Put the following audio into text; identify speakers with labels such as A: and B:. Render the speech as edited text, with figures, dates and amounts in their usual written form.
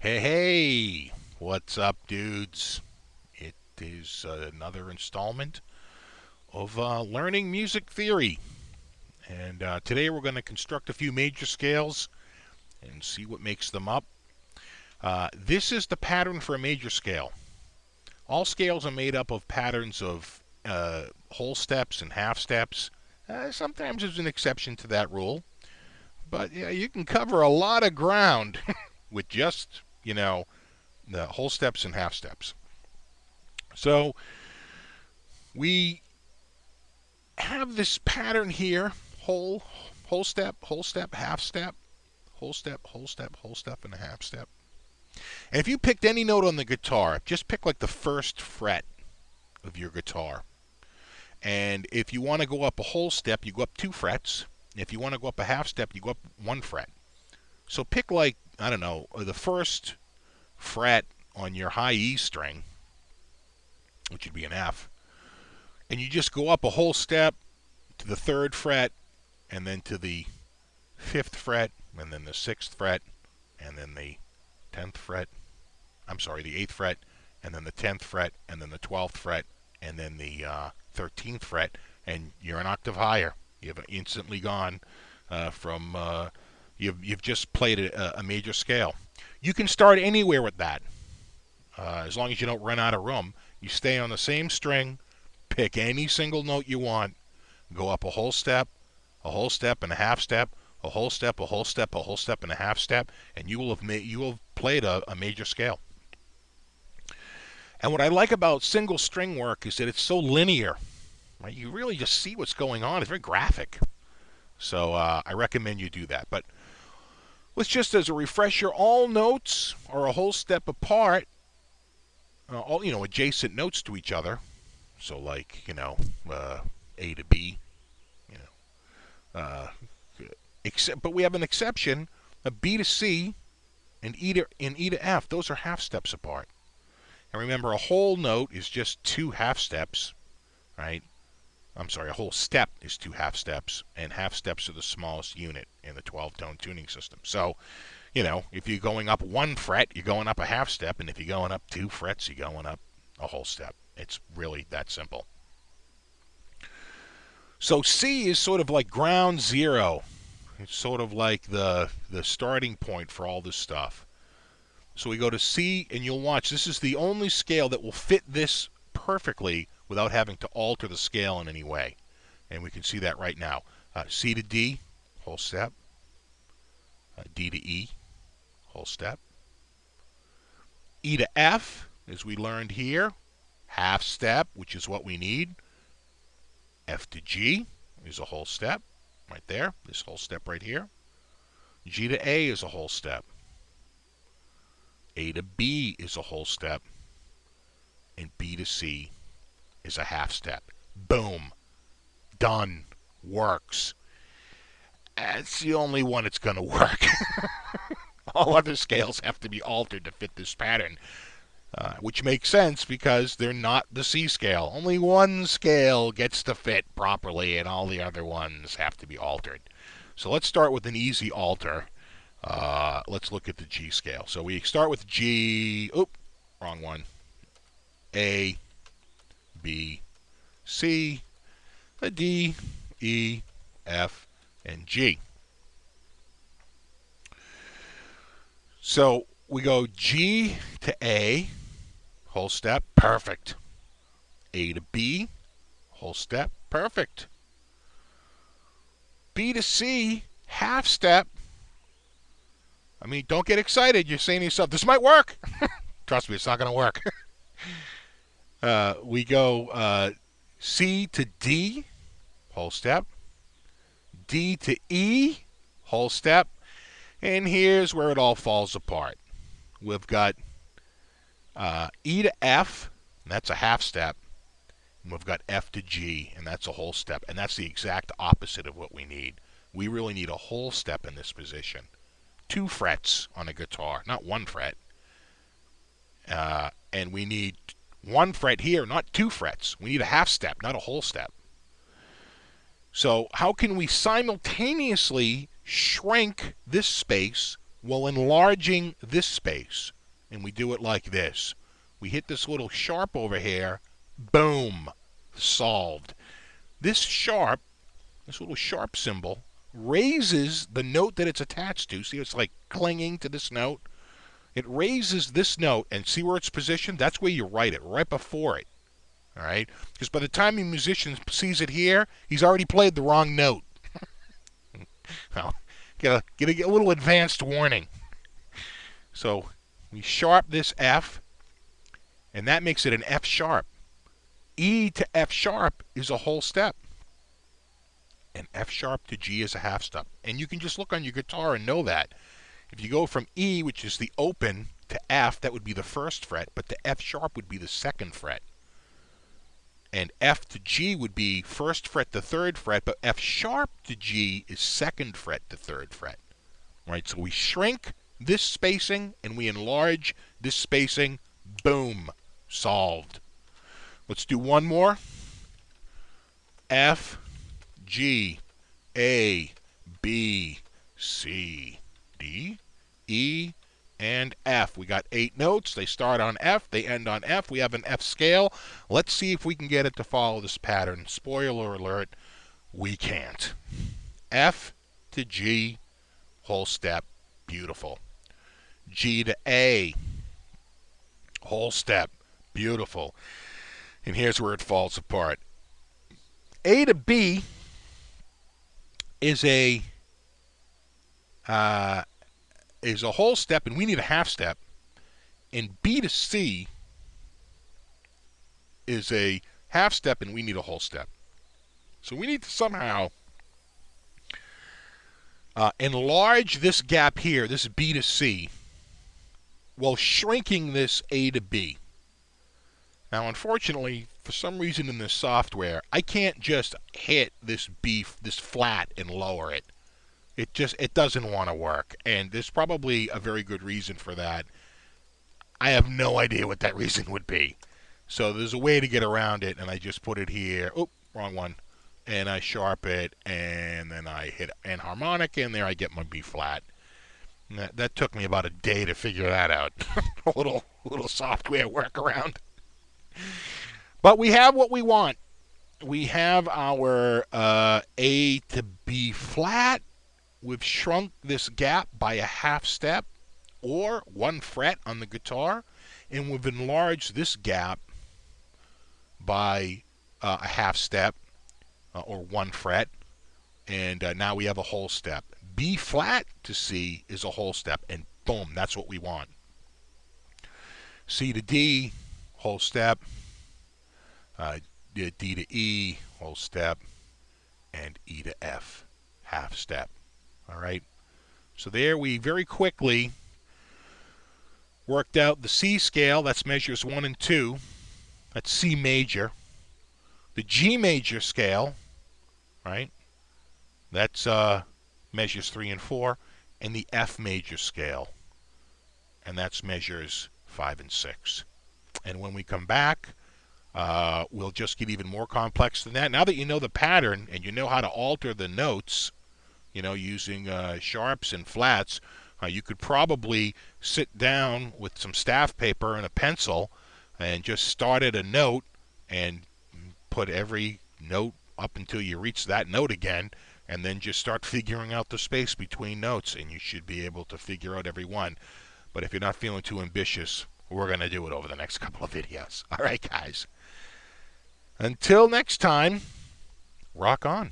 A: Hey, hey, what's up, dudes? It is another installment of learning music theory. And today we're going to construct a few major scales and see what makes them up. This is the pattern for a major scale. All scales are made up of patterns of whole steps and half steps. Sometimes there's an exception to that rule. But yeah, you can cover a lot of ground with just, the whole steps and half steps. So we have this pattern here: whole step, half step, whole step, whole step, and a half step. And if you picked any note on the guitar, just pick like the first fret of your guitar. And if you want to go up a whole step, you go up 2 frets. If you want to go up a half step, you go up 1 fret. So pick, like, I don't know, the first fret on your high E string, which would be an F, and you just go up a whole step to the 3rd fret, and then to the 5th fret, and then the 6th fret, and then the 10th fret. I'm sorry, the 8th fret, and then the 10th fret, and then the 12th fret, and then the 13th fret, and you're an octave higher. You've instantly gone from you've just played a major scale. You can start anywhere with that, as long as you don't run out of room. You stay on the same string, pick any single note you want, go up a whole step and a half step, a whole step, a whole step, a whole step, and a half step, and you will have played a major scale. And what I like about single string work is that it's so linear. Right? You really just see what's going on. It's very graphic. So I recommend you do that. But let's just, as a refresher, all notes are a whole step apart, all adjacent notes to each other. So like A to B, but we have an exception: a B to C and E to F. Those are half steps apart. And remember, a whole note is just 2 half steps, right? I'm sorry, a whole step is 2 half steps, and half steps are the smallest unit in the 12-tone tuning system. So, if you're going up 1 fret, you're going up a half step, and if you're going up 2 frets, you're going up a whole step. It's really that simple. So C is sort of like ground zero. It's sort of like the starting point for all this stuff. So we go to C, and you'll watch. This is the only scale that will fit this perfectly without having to alter the scale in any way. And we can see that right now. C to D, whole step. D to E, whole step. E to F, as we learned here, half step, which is what we need. F to G is a whole step, right there, this whole step right here. G to A is a whole step. A to B is a whole step. And B to C is a half step. Boom. Done. Works. That's the only one that's going to work. All other scales have to be altered to fit this pattern, which makes sense because they're not the C scale. Only one scale gets to fit properly, and all the other ones have to be altered. So let's start with an easy alter. Let's look at the G scale. So we start with G. Oop, wrong one. A, B, C, a D, E, F, and G. So we go G to A, whole step, perfect. A to B, whole step, perfect. B to C, half step. I mean, don't get excited. You're saying to yourself, this might work. Trust me, it's not going to work. We go C to D, whole step. D to E, whole step. And here's where it all falls apart. We've got E to F, and that's a half step. And we've got F to G, and that's a whole step. And that's the exact opposite of what we need. We really need a whole step in this position. 2 frets on a guitar, not 1 fret. And we need 1 fret here, not 2 frets. We need a half step, not a whole step. So how can we simultaneously shrink this space Well, enlarging this space, and we do it like this. We hit this little sharp over here, boom, solved. This little sharp symbol, raises the note that it's attached to. See, it's like clinging to this note. It raises this note, and see where it's positioned? That's where you write it, right before it. All right? Because by the time the musician sees it here, he's already played the wrong note. Well, get a little advanced warning. So we sharp this F, and that makes it an F sharp. E to F sharp is a whole step. And F sharp to G is a half step. And you can just look on your guitar and know that. If you go from E, which is the open, to F, that would be the first fret, but the F sharp would be the second fret. And F to G would be first fret to third fret, but F sharp to G is second fret to third fret. Right? So we shrink this spacing and we enlarge this spacing. Boom. Solved. Let's do one more. F, G, A, B, C, D, E, and F. We got 8 notes. They start on F. They end on F. We have an F scale. Let's see if we can get it to follow this pattern. Spoiler alert, we can't. F to G, whole step. Beautiful. G to A, whole step. Beautiful. And here's where it falls apart. A to B is a whole step, and we need a half step. And B to C is a half step, and we need a whole step. So we need to somehow enlarge this gap here, this B to C, while shrinking this A to B. Now, unfortunately, for some reason in this software, I can't just hit this B, this flat, and lower it. It doesn't want to work, and there's probably a very good reason for that. I have no idea what that reason would be. So there's a way to get around it, and I just put it here. Oh, wrong one. And I sharp it, and then I hit an harmonic, and there I get my B flat. And that took me about a day to figure that out. A little software workaround. But we have what we want. We have our A to B flat. We've shrunk this gap by a half step or 1 fret on the guitar, and we've enlarged this gap by a half step or 1 fret, and now we have a whole step. B flat to C is a whole step, and boom, that's what we want. C to D, whole step. D to E, whole step, and E to F, half step. All right. So there we very quickly worked out the C scale. That's measures 1 and 2. That's C major. The G major scale, right? That's measures 3 and 4, and the F major scale, and that's measures 5 and 6. And when we come back, we'll just get even more complex than that. Now that you know the pattern and you know how to alter the notes, using sharps and flats, you could probably sit down with some staff paper and a pencil and just start at a note and put every note up until you reach that note again, and then just start figuring out the space between notes, and you should be able to figure out every one. But if you're not feeling too ambitious, we're going to do it over the next couple of videos. All right, guys. Until next time, rock on.